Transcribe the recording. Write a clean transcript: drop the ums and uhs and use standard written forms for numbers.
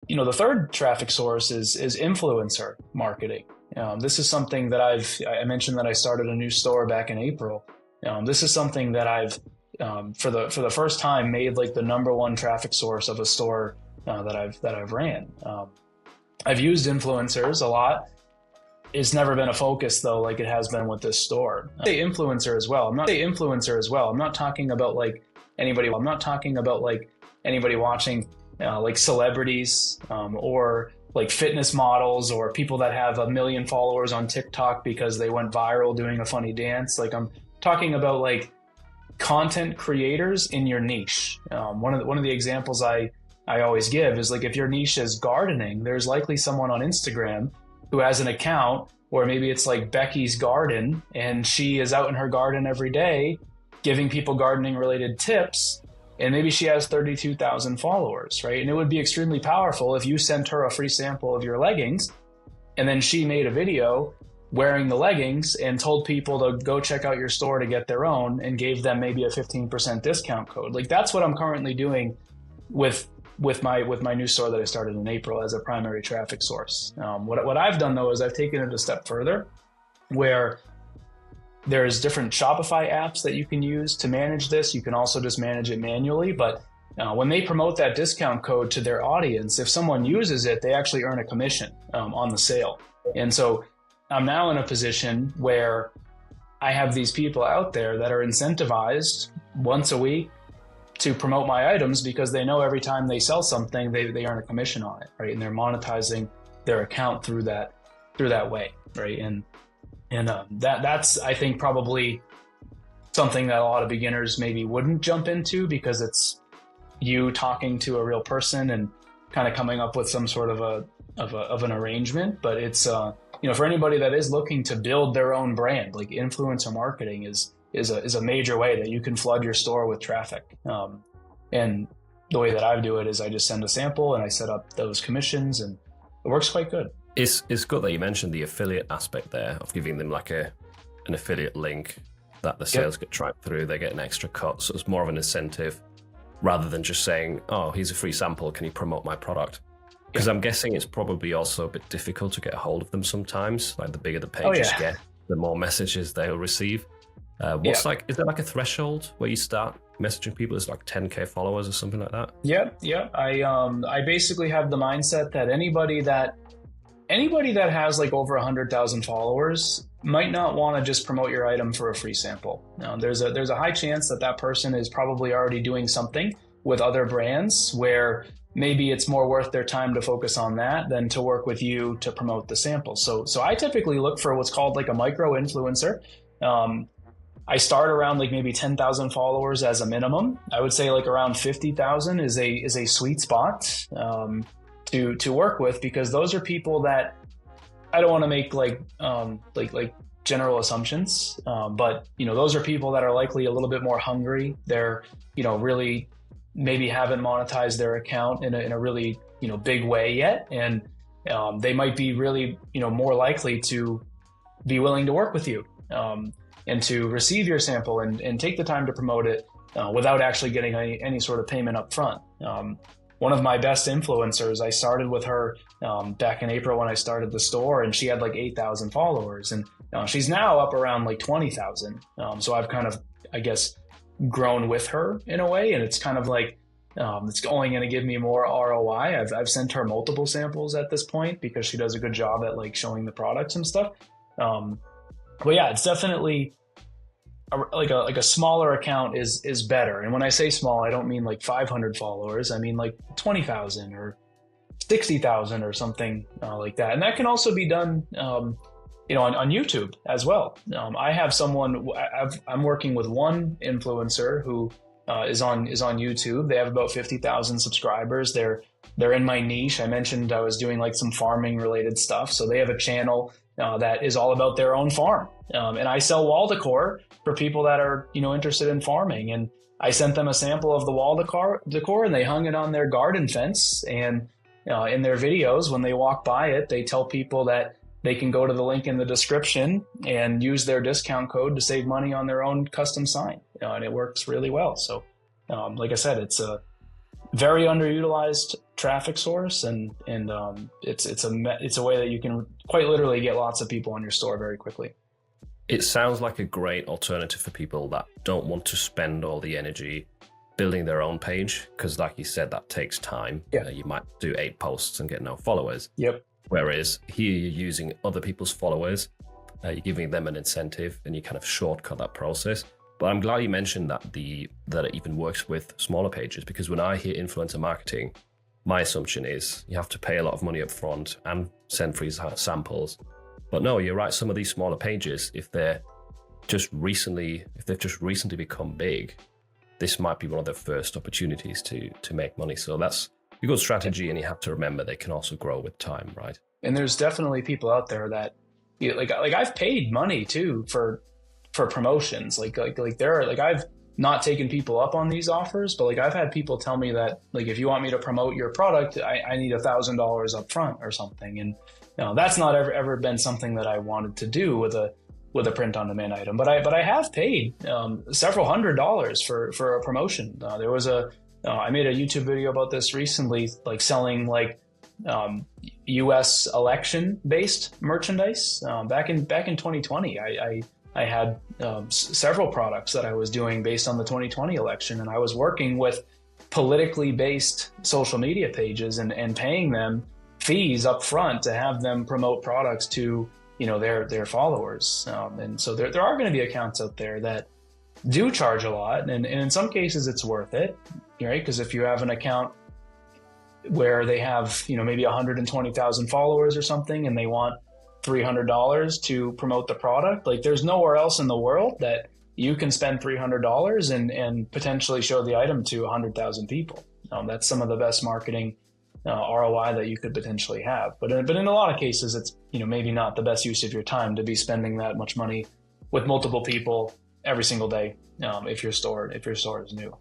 the third traffic source is influencer marketing. This is something that I mentioned that I started a new store back in April. This is something that I've for the first time made like the number one traffic source of a store that I've ran. I've used influencers a lot. It's never been a focus though, like it has been with this store. I say influencer as well. I'm not talking about like anybody. I'm not talking about like anybody watching like celebrities or like fitness models or people that have 1 million followers on TikTok because they went viral doing a funny dance. Like I'm talking about like content creators in your niche. One of the examples I always give is like if your niche is gardening, there's likely someone on Instagram who has an account where maybe it's like Becky's Garden and she is out in her garden every day giving people gardening related tips, and maybe she has 32,000 followers, right? And it would be extremely powerful if you sent her a free sample of your leggings and then she made a video wearing the leggings and told people to go check out your store to get their own and gave them maybe a 15% discount code. Like that's what I'm currently doing with my new store that I started in April as a primary traffic source. What I've done though is I've taken it a step further, where there's different Shopify apps that you can use to manage this. You can also just manage it manually, but when they promote that discount code to their audience, if someone uses it, they actually earn a commission on the sale. And so I'm now in a position where I have these people out there that are incentivized once a week to promote my items because they know every time they sell something, they earn a commission on it, right? And they're monetizing their account through that way, right? And that's I think probably something that a lot of beginners maybe wouldn't jump into because it's you talking to a real person and kind of coming up with some sort of an arrangement. But it's for anybody that is looking to build their own brand, like influencer marketing is a major way that you can flood your store with traffic. And the way that I do it is I just send a sample and I set up those commissions, and it works quite good. It's good that you mentioned the affiliate aspect there of giving them like an affiliate link that the sales get tracked through. They get an extra cut, so it's more of an incentive rather than just saying, "Oh, here's a free sample. Can you promote my product?" Because I'm guessing it's probably also a bit difficult to get a hold of them sometimes. Like the bigger the pages get, the more messages they'll receive. Is there like a threshold where you start messaging people? Is like 10K followers or something like that? Yeah. I basically have the mindset that anybody that has like over 100,000 followers might not want to just promote your item for a free sample. Now, there's a high chance that person is probably already doing something with other brands where maybe it's more worth their time to focus on that than to work with you to promote the sample. So I typically look for what's called like a micro influencer. I start around like maybe 10,000 followers as a minimum. I would say like around 50,000 is a sweet spot to work with, because those are people that I don't want to make like general assumptions, but those are people that are likely a little bit more hungry. They're really maybe haven't monetized their account in a really big way yet, and they might be really more likely to be willing to work with you and to receive your sample and take the time to promote it without actually getting any sort of payment up front. One of my best influencers, I started with her back in April when I started the store, and she had like 8,000 followers, and she's now up around like 20,000. So I've kind of, I guess, grown with her in a way, and it's kind of like it's only going to give me more ROI. I've sent her multiple samples at this point because she does a good job at like showing the products and stuff. But yeah, it's definitely like a smaller account is better. And when I say small, I don't mean like 500 followers. I mean like 20,000 or 60,000 or something like that. And that can also be done, on YouTube as well. I have someone. I'm working with one influencer who is on YouTube. They have about 50,000 subscribers. They're in my niche. I mentioned I was doing like some farming related stuff, so they have a channel that is all about their own farm. And I sell wall decor for people that are, interested in farming. And I sent them a sample of the wall decor and they hung it on their garden fence. And in their videos, when they walk by it, they tell people that they can go to the link in the description and use their discount code to save money on their own custom sign. And it works really well. So, like I said, very underutilized traffic source, and it's a way that you can quite literally get lots of people on your store very quickly. It sounds like a great alternative for people that don't want to spend all the energy building their own page, because like you said, that takes time. Yeah. You might do 8 posts and get no followers. Yep. Whereas here you're using other people's followers, you're giving them an incentive, and you kind of shortcut that process. But I'm glad you mentioned that it even works with smaller pages, because when I hear influencer marketing, my assumption is you have to pay a lot of money up front and send free samples. But no, you're right. Some of these smaller pages, if they've just recently become big, this might be one of their first opportunities to make money. So that's a good strategy, and you have to remember they can also grow with time, right? And there's definitely people out there that, like I've paid money too for promotions. Like I've not taken people up on these offers, but like I've had people tell me that, like, if you want me to promote your product, I need $1,000 up front or something. And that's not ever been something that I wanted to do with a print-on-demand item. But I have paid several $100s for a promotion. There was I made a YouTube video about this recently, like selling like U.S. election-based merchandise. Back in 2020, I had several products that I was doing based on the 2020 election, and I was working with politically based social media pages and paying them fees up front to have them promote products to their followers. And so there are going to be accounts out there that do charge a lot, and in some cases it's worth it, right? Because if you have an account where they have maybe 120,000 followers or something, and they want $300 to promote the product, like there's nowhere else in the world that you can spend $300 and potentially show the item to 100,000 people. That's some of the best marketing ROI that you could potentially have. But in a lot of cases, it's maybe not the best use of your time to be spending that much money with multiple people every single day if your store is new.